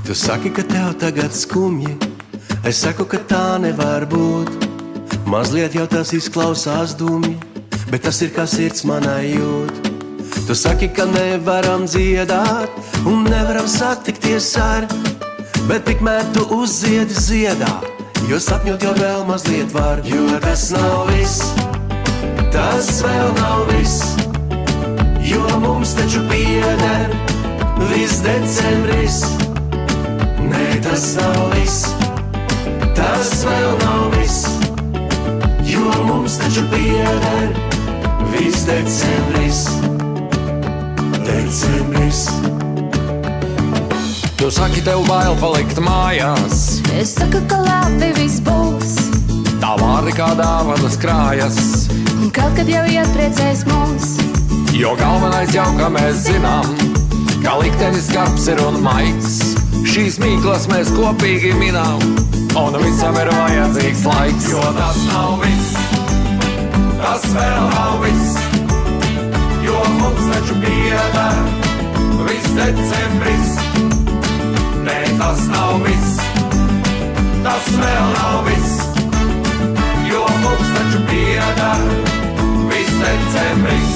Tu saki, ka tev tagad skumji, es saku, ka tā nevar būt. Mazliet jau tas izklausās dumji, bet tas ir, kā sirds manai jūt. Tu saki, ka nevaram dziedāt un nevaram satikties ar, bet tikmēr tu uzziedi ziedā, jo sapņot jau vēl mazliet var. Jo tas nav viss, tas vēl nav viss, jo mums taču pieder viss decembris. Nē, tas nav viss, tas vēl nav viss, jo mums taču pieder viss decembris. Decembris. Tu saki, tev bail palikt mājās, Es saku, ka labi viss būs, tā vārdi kā dāvanas krājas, un kaut kad jau iepriecēs mūs. jo galvenais jau, ka mēs zinām, ka liktenis skarbs ir un maigs. Šīs mīklas mēs kopīgi minām, un visam ir vajadzīgs laiks. Jo tas nav viss, tas vēl nav viss, jo mums taču pieder viss decembris. Nē, tas nav viss, tas vēl nav viss, jo mums taču pieder viss decembris.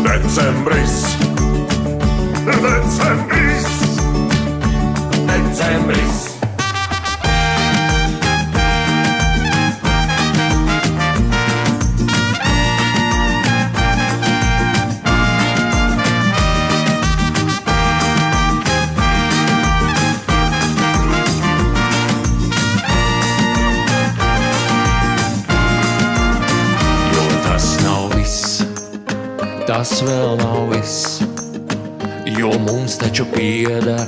Decembris, decembris, decembris. Tas vēl nav viss, jo mums taču pieder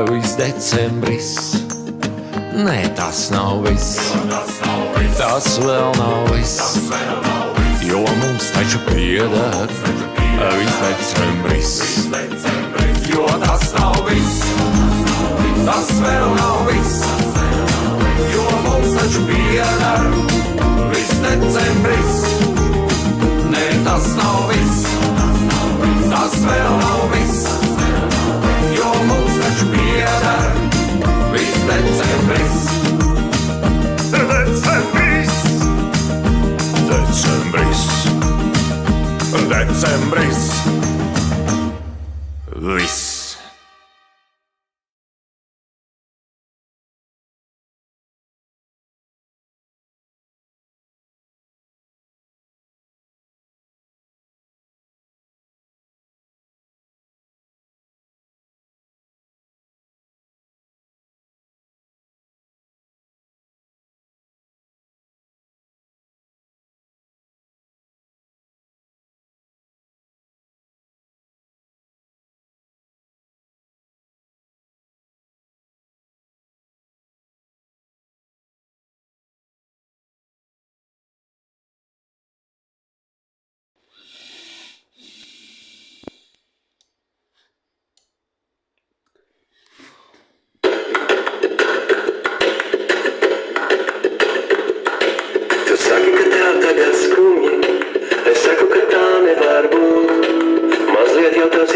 viss decembris. Nē, tas nav viss, tas vēl nav viss, jo mums taču pieder viss decembris. Jo tas nav viss, tas vēl nav viss, jo mums taču pieder viss decembris. Nē, tas nav viss, tas vēl nav viss, jo mums taču pieder viss decembris. Decembris, decembris, decembris, viss.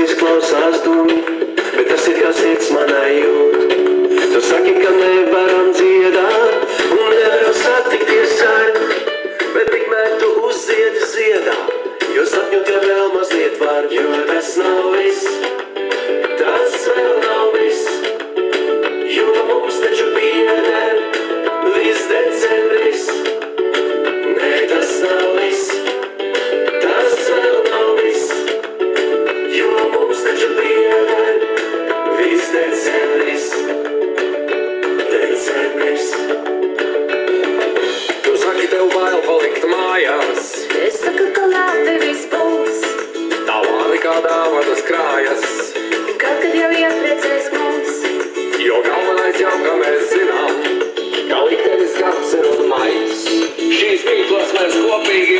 Izklausās dumji, bet tas ir, kā sirds manai jūt. Tu saki, ka nevaram dziedāt un nevaram satikties ar, bet tikmēr tu uzziedi ziedā, jo sapņot jau vēl mazliet var. Jo tas nav viss, tas vēl nav viss, jo mums taču pieder viss decembris. Nē, tas nav viss, tas vēl nav viss, jo mums taču pieder viss decembris. Decembris. Tu saki, tev bail palikt mājās, Es saku, ka labi viss būs, tā vārdi kā dāvanas krājas, un kaut kad jau iepriecēs mūs. jo galvenais jau, ka mēs zinām, ka liktenis skarbs ir un maigs. Šīs mīklas mēs kopīgi